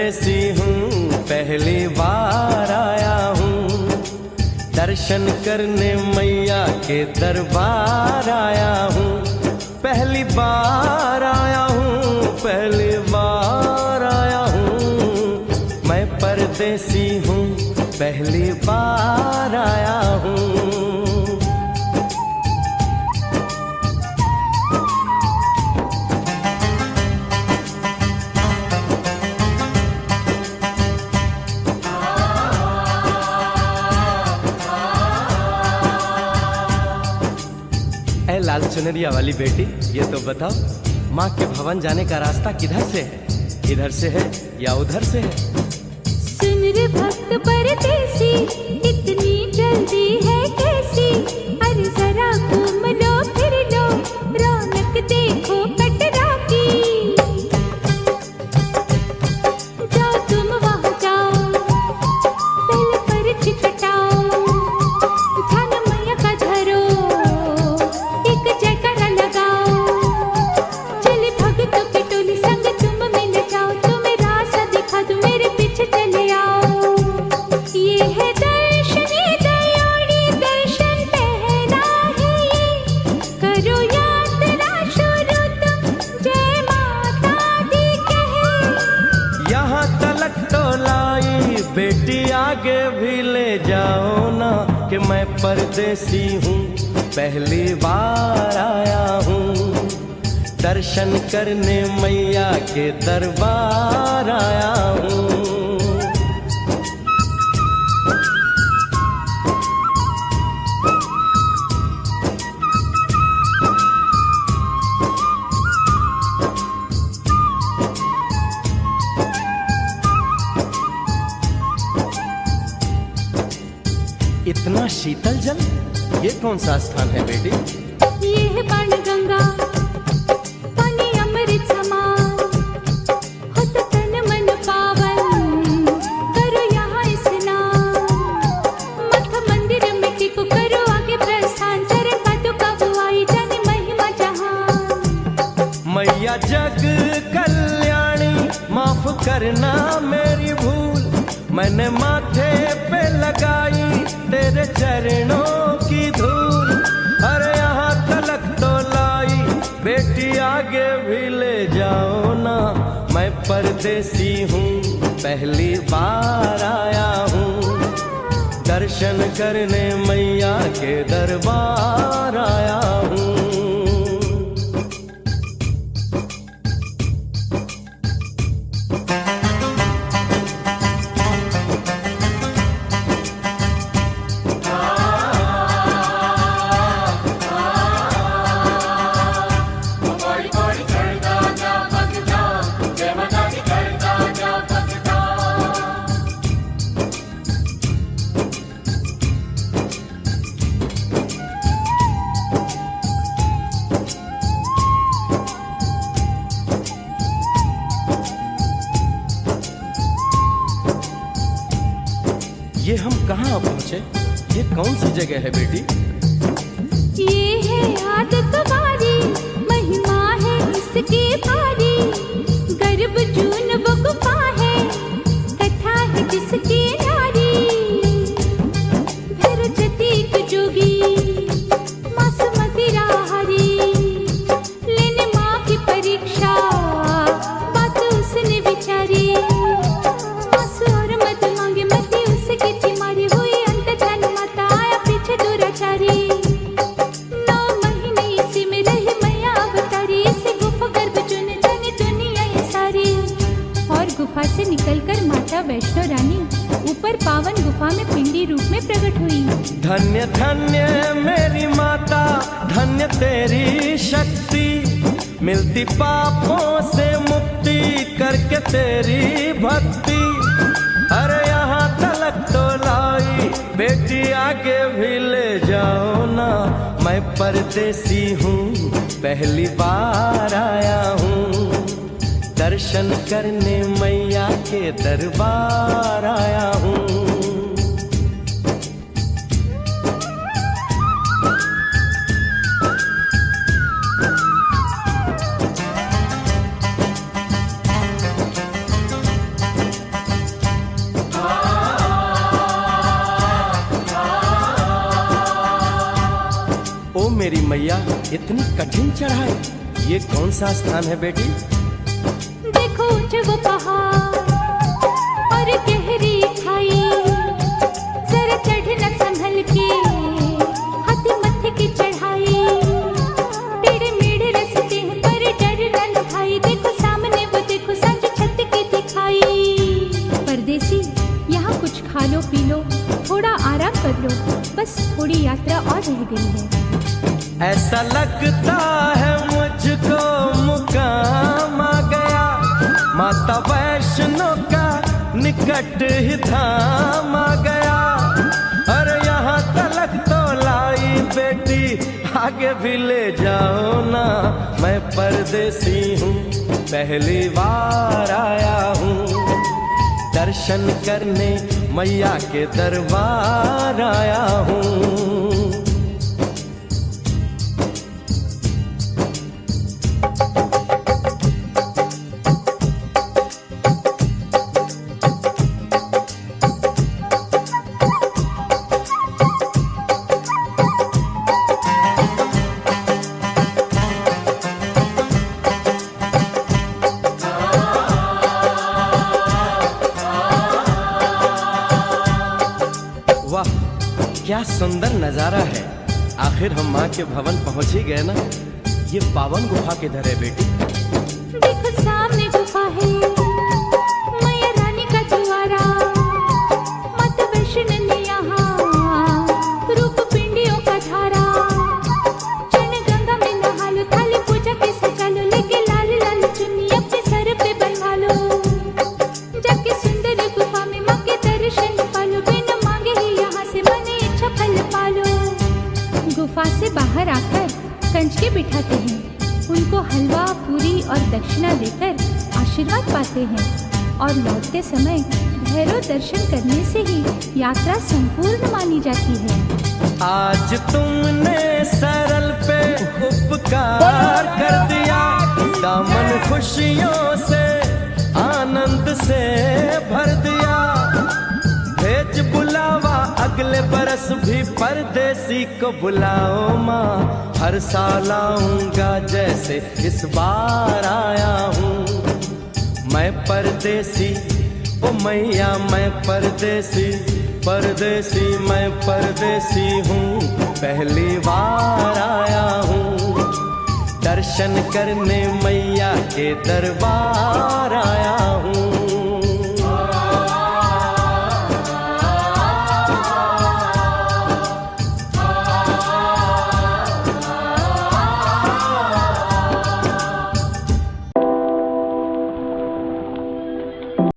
परदेसी हूँ, पहली बार आया हूँ। दर्शन करने मैया के दरबार आया हूँ। पहली बार आया हूँ, पहली बार आया हूँ। मैं परदेसी हूँ, पहली बार आया हूँ। ऐ लाल चुनरिया वाली बेटी, ये तो बताओ माँ के भवन जाने का रास्ता किधर से है? इधर से है या उधर से है? सुन रे भक्त परदेसी, इतनी जल्दी है कैसी? अरे जरा घूम लो फिर लो, रौनक देखो कटरा की। जाओ तुम वहाँ जाओ, पहले पर्ची कटाओ, ध्यान मैया का धरो, एक जयकारा लगाओ। चले भक्तों की टोली संग तुम मिल जाओ, तुम्हें रास्ता दिखा दूं, मेरे पीछे चले आओ। ये है दर्शन, ये दयोड़ी दर्शन पहला है ये, करो यात्रा शुरू तुम, जय माता दी कहे। यहाँ तलक तो लाई बेटी, आगे भी ले जाओ ना, कि मैं परदेसी हूँ, पहली बार आया हूँ। दर्शन करने मैया के दरबार आया हूँ। इतना शीतल जल, ये कौन सा स्थान है बेटी? ये है बाणगंगा, पानी अमृत समान, हो तो तन मन पावन, करो यहाँ स्नान। मठ मंदिर में टिको, करो आगे प्रस्थान, चरण पादुका बुआई, जाने महिमा जहान। मैया जग कल्याणी, माफ करना मेरी भूल, मैंने माथे पे लगाई तेरे चरणों की धूल। अरे यहाँ तलक तो लाई बेटी, आगे भी ले जाओ ना, मैं परदेसी हूँ, पहली बार आया हूँ। दर्शन करने मैया के दरबार आया हूँ। ये हम कहाँ पहुँचे? ये कौन सी जगह है बेटी? ये है आदत वारी, महिमा है इसकी भारी, गर्भ जून वो गुफा है, कथा है जिसकी नारी। भैरव जतीक जोगी, मास मदिरा हरी, लेने माँ की परीक्षा, बात उसने विचारी। मास और मत मांगे, मती उसकी थी मारी, हुई अंत ध्यान माता, आया पीछे दुराचारी। 9 महीने इसी में रही मैया अवतारी, इसी गुफा गर्भ चुने जाने दुनिया ये सारी। और गुफा से निकलकर माता वैष्णो रानी ऊपर पावन गुफा में पिंडी रूप में प्रकट हुई। धन्य धन्य मेरी माता, धन्य तेरी शक्ति, मिलती पापों से मुक्ति करके तेरी भक्ति। अरे यहाँ तलक तो लाई बेटी, आगे भी ले जाओ ना, मैं परदेसी हूँ, पहली बार आया हूँ। दर्शन करने मैया के दरबार आया हूँ। मेरी मैया, इतनी कठिन चढ़ाई, ये कौन सा स्थान है बेटी? देखो ऊंचे वो पहाड़ और गहरी खाई, जरा चढ़ना संभल के, हाथी मत्थे की चढ़ाई, टेढ़े मेढ़े रास्ते हैं पर डरना न भाई, देखो सामने वो देखो सांझ छत की दिखाई। परदेसी यहाँ कुछ खा लो पी लो, थोड़ा आराम कर लो, बस थोड़ी यात्रा और रह गई है। ऐसा लगता है मुझको मुकाम आ गया, माता वैष्णो का निकट ही धाम आ गया। अरे यहाँ तलक तो लाई बेटी, आगे भी ले जाओ ना, मैं परदेसी हूँ, पहली बार आया हूँ, दर्शन करने मैया के दरबार आया हूँ। वाह, क्या सुंदर नजारा है। आखिर हम माँ के भवन पहुंच ही गए ना। ये पावन गुफा किधर है बेटी? देखो सामने गुफा है, मैया रानी का द्वारा, माता वैष्णो ने यहाँ रूप पिंडियों का धारा, चरण गंगा में नहा लो, थाली पूजा के सजा लो, लेके लाल लाल चुन्नी अपने सर पे बनवा लो, जाके सुंदर गुफा में माँ के दर्शन पालो, बिना मांगे ही यहाँ से मन इच्छा फल पालो। गुफा से बाहर आकर कंचके बिठाते हैं, उनको हलवा पूरी और दक्षिणा देकर आशीर्वाद पाते हैं, और लौटते समय भैरव दर्शन करने से ही यात्रा संपूर्ण मानी जाती है। आज तुमने सरल पे उपकार कर दिया, दामन खुशियों से आनंद से भर दिया, भेज बुलावा अगले बरस भी परदेसी को बुलाओ माँ, हर साल आऊंगा जैसे इस बार आया हूँ। मैं परदेसी ओ मैया, मैं परदेसी, परदेसी मैं परदेसी हूँ, पहली बार आया हूँ, दर्शन करने मैया के दरबार